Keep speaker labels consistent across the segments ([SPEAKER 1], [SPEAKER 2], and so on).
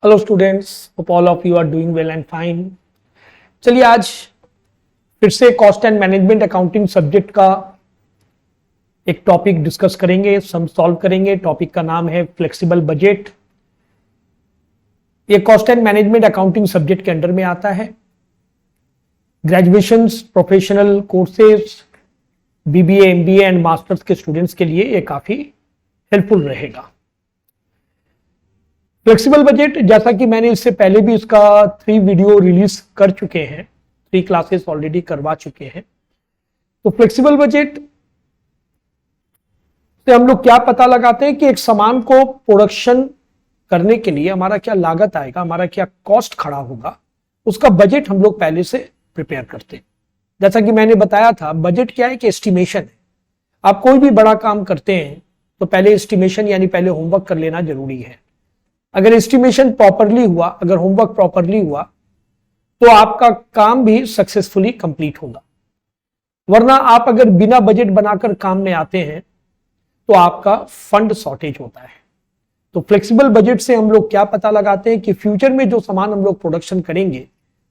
[SPEAKER 1] Hello students, hope all of you are doing well and fine. चलिए आज फिर से cost and management accounting subject का एक टॉपिक डिस्कस करेंगे, सम सॉल्व करेंगे। टॉपिक का नाम है फ्लेक्सिबल बजट। ये cost and management accounting subject के अंडर में आता है। Graduation, professional courses, BBA, MBA and masters के स्टूडेंट्स के लिए ये काफी हेल्पफुल रहेगा। फ्लेक्सिबल बजट, जैसा कि मैंने इससे पहले भी इसका 3 वीडियो रिलीज कर चुके हैं, 3 क्लासेस ऑलरेडी करवा चुके हैं। तो फ्लेक्सिबल बजट से हम लोग क्या पता लगाते हैं कि एक सामान को प्रोडक्शन करने के लिए हमारा क्या लागत आएगा, हमारा क्या कॉस्ट खड़ा होगा, उसका बजट हम लोग पहले से प्रिपेयर करते हैं। जैसा कि मैंने बताया था, बजट क्या है कि एस्टिमेशन है। आप कोई भी बड़ा काम करते हैं तो पहले एस्टिमेशन यानी पहले होमवर्क कर लेना जरूरी है। अगर एस्टिमेशन प्रॉपरली हुआ, अगर होमवर्क प्रॉपरली हुआ, तो आपका काम भी सक्सेसफुली कंप्लीट होगा। वरना आप अगर बिना बजट बनाकर काम में आते हैं तो आपका फंड शॉर्टेज होता है। तो फ्लेक्सिबल बजट से हम लोग क्या पता लगाते हैं कि फ्यूचर में जो सामान हम लोग प्रोडक्शन करेंगे,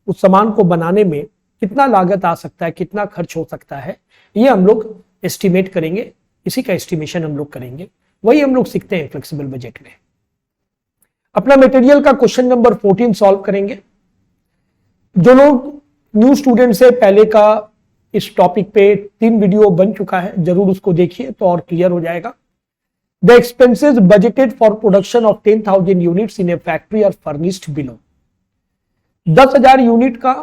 [SPEAKER 1] उस सामान को बनाने में कितना लागत आ सकता है, कितना खर्च हो सकता है, ये हम लोग एस्टिमेट करेंगे। इसी का एस्टिमेशन हम लोग करेंगे, वही हम लोग सीखते हैं फ्लेक्सिबल बजट में। अपना मटेरियल का क्वेश्चन नंबर 14 सॉल्व करेंगे। जो लोग न्यू स्टूडेंट्स है, पहले का इस टॉपिक पे 3 वीडियो बन चुका है, जरूर उसको देखिए तो और क्लियर हो जाएगा। The expenses budgeted for production of 10,000 units in a factory are furnished below. 10,000 unit का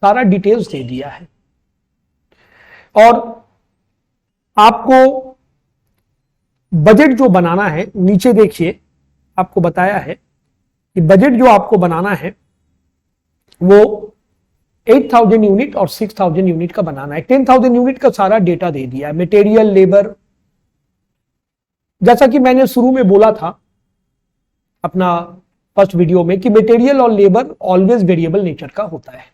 [SPEAKER 1] सारा डिटेल्स दे दिया है और आपको बजट जो बनाना है, नीचे देखिए आपको बताया है कि बजट जो आपको बनाना है वो 8,000 यूनिट और 6,000 यूनिट का बनाना है। 10,000 यूनिट का सारा डेटा दे दिया है, मटेरियल, लेबर। जैसा कि मैंने शुरू में बोला था अपना फर्स्ट वीडियो में कि मटेरियल और लेबर ऑलवेज वेरिएबल नेचर का होता है।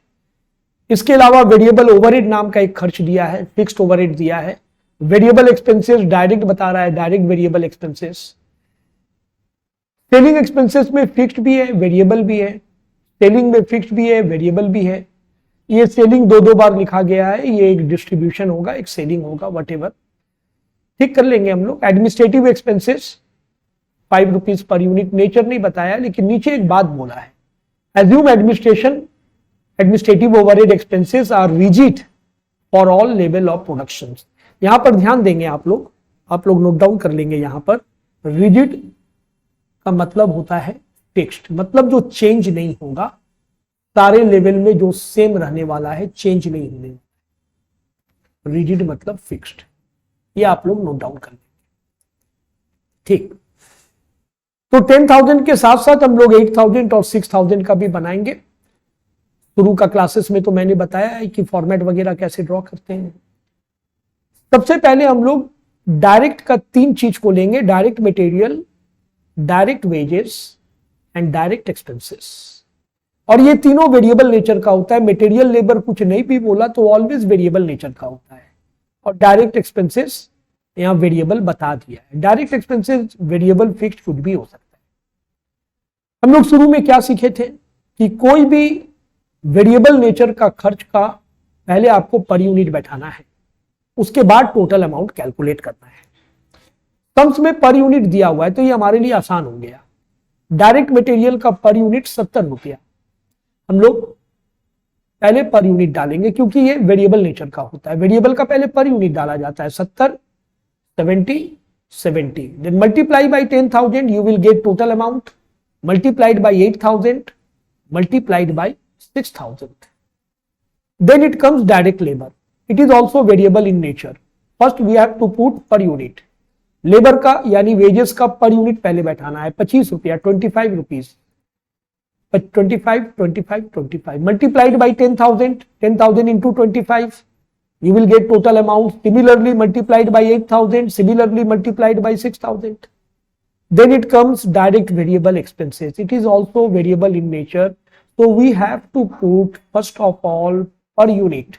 [SPEAKER 1] इसके अलावा वेरिएबल ओवरहेड नाम का एक खर्च दिया है, फिक्स्ड ओवरहेड दिया है। वेरिएबल एक्सपेंसेस डायरेक्ट बता रहा है, direct variable expenses. Selling expenses में फिक्स्ड भी है, वेरिएबल भी है। सेलिंग में फिक्स्ड भी है, वेरिएबल भी है। ये सेलिंग 2 बार लिखा गया है, ये एक डिस्ट्रीब्यूशन होगा, एक सेलिंग होगा, वटेवर ठीक कर लेंगे हम लोग। Administrative expenses 5 rupees per unit, nature नहीं बताया, लेकिन नीचे एक बात बोला है, assume administrative overhead expenses are rigid for all level of production. यहां पर ध्यान देंगे आप लोग नोट डाउन कर लेंगे। यहां पर रिजिड का मतलब होता है फिक्स्ड, मतलब जो चेंज नहीं होगा, सारे लेवल में जो सेम रहने वाला है, चेंज नहीं होने वाला। रिजिड मतलब फिक्स्ड, ये आप लोग नोट डाउन कर लेंगे। ठीक, तो 10,000 के साथ साथ हम लोग 8,000 और 6,000 का भी बनाएंगे। शुरू का क्लासेस में तो मैंने बताया है कि फॉर्मेट वगैरह कैसे ड्रॉ करते हैं। सबसे पहले हम लोग डायरेक्ट का 3 चीज को लेंगे, direct material, direct wages and direct expenses. और ये तीनों वेरिएबल नेचर का होता है। मटेरियल, लेबर कुछ नहीं भी बोला तो ऑलवेज वेरिएबल नेचर का होता है। और डायरेक्ट एक्सपेंसेस यहां वेरिएबल बता दिया है। डायरेक्ट एक्सपेंसेस वेरिएबल, फिक्स्ड कुछ भी हो सकता है। हम लोग शुरू में क्या सीखे थे कि कोई भी वेरिएबल नेचर का खर्च का पहले आपको पर यूनिट बैठाना है, उसके बाद टोटल अमाउंट कैलकुलेट करना है। सम्स में पर यूनिट दिया हुआ है तो ये हमारे लिए आसान हो गया। डायरेक्ट मटेरियल का पर यूनिट 70 रुपया, हम लोग पहले पर यूनिट डालेंगे क्योंकि ये वेरिएबल नेचर का होता है। वेरिएबल का पहले पर यूनिट डाला जाता है, 70, 70, then multiply by 10,000, you will get total amount, multiplied by 8,000, multiplied by 6,000. Then it comes direct labor. It is also variable in nature. First we have to put per unit. Labour का यानी wages का per unit पहले बैठाना है, 25 रुपया, 25 rupees, 25 multiplied by 10,000 into 25, you will get total amount. Similarly multiplied by 8,000, similarly multiplied by 6,000. Then it comes direct variable expenses. It is also variable in nature. So we have to put first of all per unit.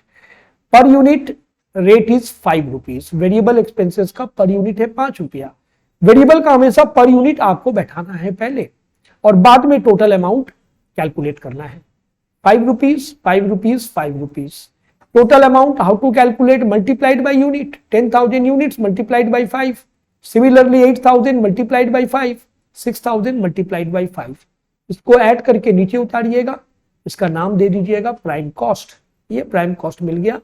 [SPEAKER 1] Per unit rate is 5 rupees. Variable expenses का per unit है 5 रुपया। Variable का हमेशा per unit आपको बैठाना है पहले, और बाद में टोटल अमाउंट कैलकुलेट करना है। 5 rupees, 5 rupees, 5 rupees. Total amount how to calculate, multiplied by unit, 10,000 units multiplied by 5। Similarly 8,000 multiplied by 5, 6,000 multiplied by 5। इसको ऐड करके नीचे उतारिएगा, इसका नाम दे दीजिएगा प्राइम कॉस्ट। ये प्राइम कॉस्ट मिल गया,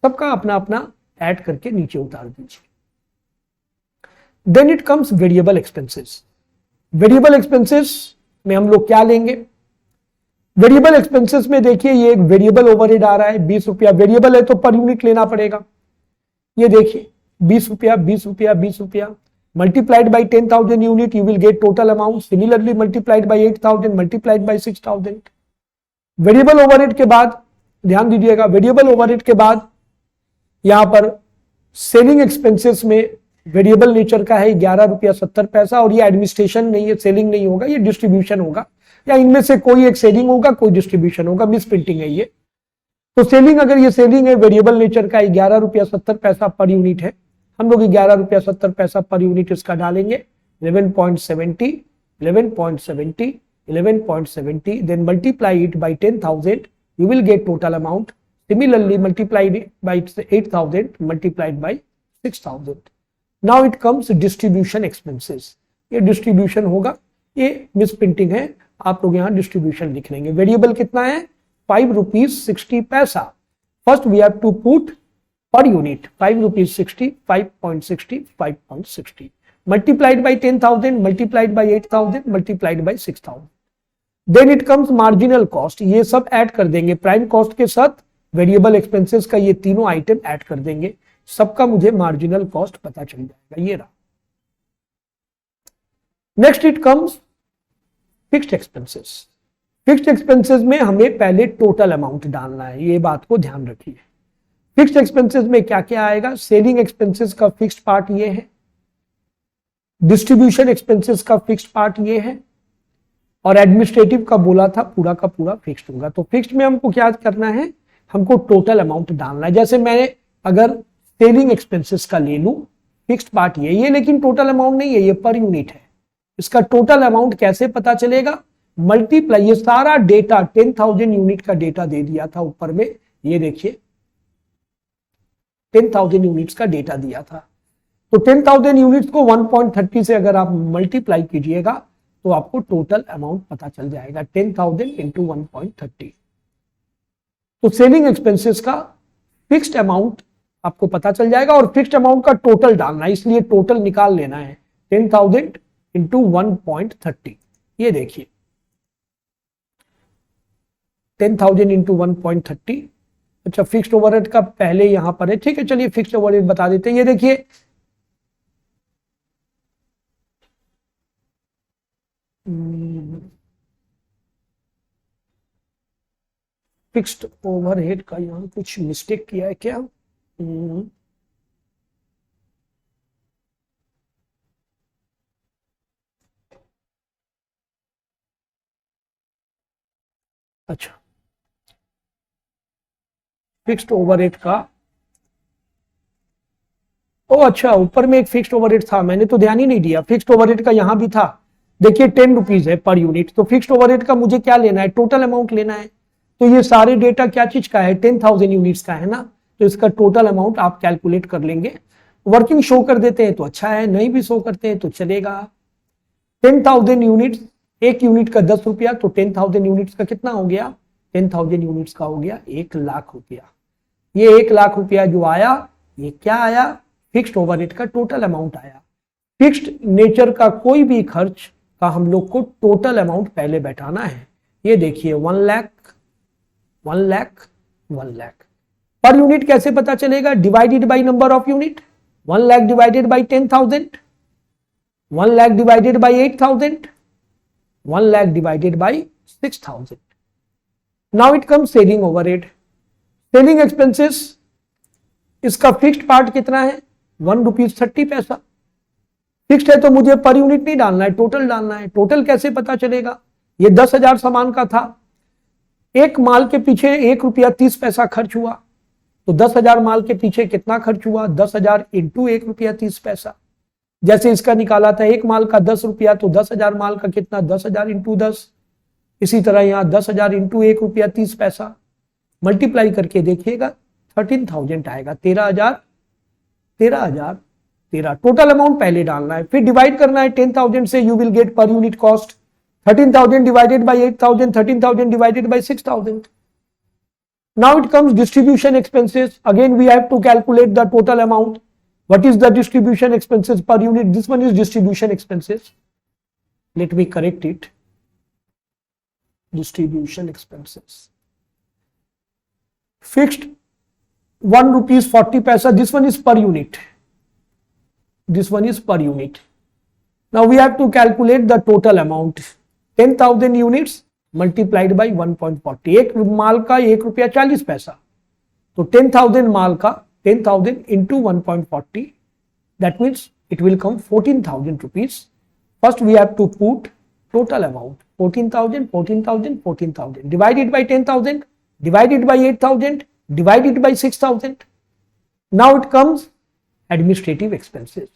[SPEAKER 1] सबका अपना अपना ऐड करके नीचे उतार दीजिए। Then it comes variable expenses. Variable expenses में हम लोग क्या लेंगे, वेरिएबल एक्सपेंसेस में देखिए ये एक वेरिएबल ओवरहेड आ रहा है 20 रुपया, वेरिएबल है तो पर यूनिट लेना पड़ेगा। ये देखिए 20 रुपया, 20 रुपया, 20 रुपया multiplied by 10,000 unit, you will get total amount. Similarly multiplied by 8,000 multiplied by 6,000। Variable overhead के बाद ध्यान दीजिएगा, वेरिएबल ओवरहेड के बाद यहां पर सेलिंग एक्सपेंसेस में वेरिएबल नेचर का है 11 रुपया 70 पैसा, और ये एडमिनिस्ट्रेशन नहीं है, सेलिंग नहीं होगा, ये डिस्ट्रीब्यूशन होगा, या इनमें से कोई एक सेलिंग होगा, कोई डिस्ट्रीब्यूशन होगा, मिस प्रिंटिंग है ये। तो सेलिंग, अगर ये सेलिंग है वेरिएबल नेचर का 11 रुपया 70 पैसा पर यूनिट है, हम लोग 11 रुपया 70 पैसा पर यूनिट इसका डालेंगे। 11.70, 11.70, 11.70, then multiply it by 10,000, you will get total amount. Similarly multiplied by 8,000 multiplied by 6,000. Now it comes distribution expenses. ये डिस्ट्रीब्यूशन होगा, ये मिस प्रिंटिंग है, आप लोग यहाँ डिस्ट्रीब्यूशन लिख लेंगे। वेरिएबल कितना है 5 रुपीज 60 पैसा। First we have to put per unit 5 rupees 60, 5.60, 5.60 multiplied by 10,000 multiplied by 8,000 multiplied by 6,000। Then it comes marginal cost, ये सब ऐड कर देंगे प्राइम कॉस्ट के साथ, वेरिएबल एक्सपेंसेस का ये तीनों आइटम ऐड कर देंगे, सबका मुझे मार्जिनल कॉस्ट पता चल जाएगा। ये रहा। Next it comes fixed expenses. Fixed expenses में हमें पहले टोटल अमाउंट डालना है, ये बात को ध्यान रखिए। फिक्स्ड एक्सपेंसेस में क्या क्या आएगा, सेलिंग एक्सपेंसेस का फिक्स्ड पार्ट ये है, डिस्ट्रीब्यूशन एक्सपेंसेस का फिक्स्ड पार्ट ये है, और एडमिनिस्ट्रेटिव का बोला था पूरा का पूरा फिक्स्ड होगा। तो फिक्स्ड में हमको क्या करना है, हमको टोटल अमाउंट डालना है। जैसे मैंने अगर सेलिंग एक्सपेंसेस का ले लूं, फिक्स्ड पार्ट ये लेकिन टोटल अमाउंट नहीं है, ये पर यूनिट है। इसका टोटल अमाउंट कैसे पता चलेगा, मल्टीप्लाई, ये सारा डेटा 10,000 यूनिट का डेटा दे दिया था ऊपर में, ये देखिए 10,000 यूनिट्स का डेटा दिया था। तो 10,000 यूनिट्स को 1.30 से अगर आप मल्टीप्लाई कीजिएगा तो आपको टोटल अमाउंट पता चल जाएगा, 10,000 इंटू 1.30। तो सेलिंग एक्सपेंसेस का फिक्स्ड अमाउंट आपको पता चल जाएगा, और फिक्स्ड अमाउंट का टोटल डालना है, इसलिए टोटल निकाल लेना है 10,000 इंटू 1.30। ये देखिए 10,000 इंटू 1.30। अच्छा, फिक्स्ड ओवरहेड का पहले यहां पर है, ठीक है, चलिए फिक्स्ड ओवरहेड बता देते हैं। ये देखिए फिक्स्ड ओवरहेड का यहां कुछ मिस्टेक किया है क्या, अच्छा फिक्स्ड ओवरहेड का, ओ अच्छा ऊपर में एक फिक्स्ड ओवरहेड था, मैंने तो ध्यान ही नहीं दिया। फिक्स्ड ओवरहेड का यहां भी था, देखिए 10 रुपीज है पर यूनिट। तो फिक्स्ड ओवरहेड का मुझे क्या लेना है, टोटल अमाउंट लेना है। तो ये सारे डेटा क्या चीज का है, 10,000 यूनिट्स का है ना, तो इसका टोटल अमाउंट आप कैलकुलेट कर लेंगे। वर्किंग शो कर देते हैं तो अच्छा है, नहीं भी शो करते हैं तो चलेगा। 10,000 यूनिट्स, एक यूनिट का 10 रुपया, तो 10,000 यूनिट्स का कितना हो गया, 10,000 यूनिट्स का हो गया 1 लाख रुपया। ये 1 लाख रुपया जो आया, ये क्या आया, फिक्स्ड ओवरहेड का टोटल अमाउंट आया। फिक्स्ड नेचर का कोई भी खर्च का हम लोग को टोटल अमाउंट पहले बैठाना है। ये देखिए 1 लाख, 1 लाख, 1 लाख। पर यूनिट कैसे पता चलेगा, divided by number of unit, 1 lakh divided by 10,000, 1 lakh divided by 8,000, 1 lakh divided by 6,000। Now it comes selling overhead. Selling expenses, इसका फिक्स्ड पार्ट कितना है, 1 रुपीज 30 पैसा। फिक्स्ड है तो मुझे पर यूनिट नहीं डालना है, टोटल डालना है। टोटल कैसे पता चलेगा, ये 10,000 सामान का था, एक माल के पीछे 1 रुपया 30 पैसा खर्च हुआ, तो 10,000 माल के पीछे कितना खर्च हुआ, 10,000 इंटू 1 रुपया 30 पैसा। जैसे इसका निकाला था एक माल का 10 रुपया, तो 10,000 माल का कितना, 10,000 इंटू 10। इसी तरह यहाँ 10,000 इंटू 1 रुपया 30 पैसा, मल्टीप्लाई करके देखिएगा 13,000 आएगा। 13,000 13 टोटल अमाउंट पहले डालना है, फिर डिवाइड करना है 10,000 से, you will gate per unit cost. 13,000 divided by 8,000, 13,000 divided by 6,000। Now it comes distribution expenses. Again we have to calculate the total amount. What is the distribution expenses per unit? This one is distribution expenses. Let me correct it. Distribution expenses. Fixed 1 rupees 40 paisa. This one is per unit. This one is per unit. Now we have to calculate the total amount. 10,000 units multiplied by 1.40। एक माल का 1 रुपया 40 पैसा, तो 10,000 माल का 10,000 into 1.40, that means it will come 14,000 rupees. First we have to put total amount 14,000 14,000 14,000 divided by 10,000 divided by 8,000 divided by 6,000। Now it comes administrative expenses.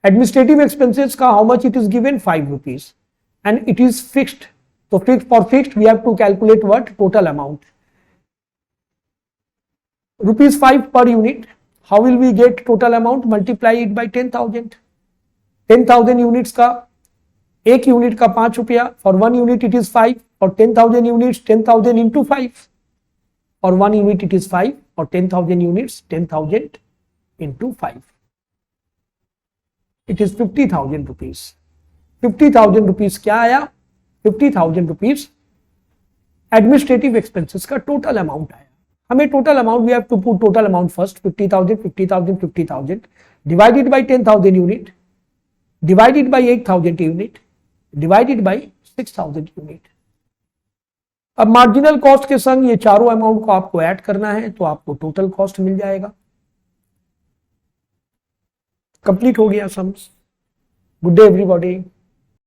[SPEAKER 1] Administrative expenses का how much it is given 5 rupees and it is fixed. So for fixed we have to calculate what? Total amount. Rupees 5 per unit. How will we get total amount? Multiply it by 10,000. 10,000 units का एक unit का 5 रुपया, for 1 unit it is 5, for 10,000 units 10,000 into 5, for 1 unit it is 5, for 10,000 units 10,000 into 5. It is 50,000 rupees. 50,000 rupees क्या आया? 50,000 rupees administrative expenses का total amount आया। हमें total amount we have to put total amount first 50,000 50,000 50,000 divided by 10,000 unit divided by 8,000 unit divided by 6,000 unit. अब marginal cost के संग ये चारों अमाउंट को आपको ऐड करना है, तो आपको टोटल कॉस्ट मिल जाएगा। कंप्लीट हो गया सम्स। Good day everybody.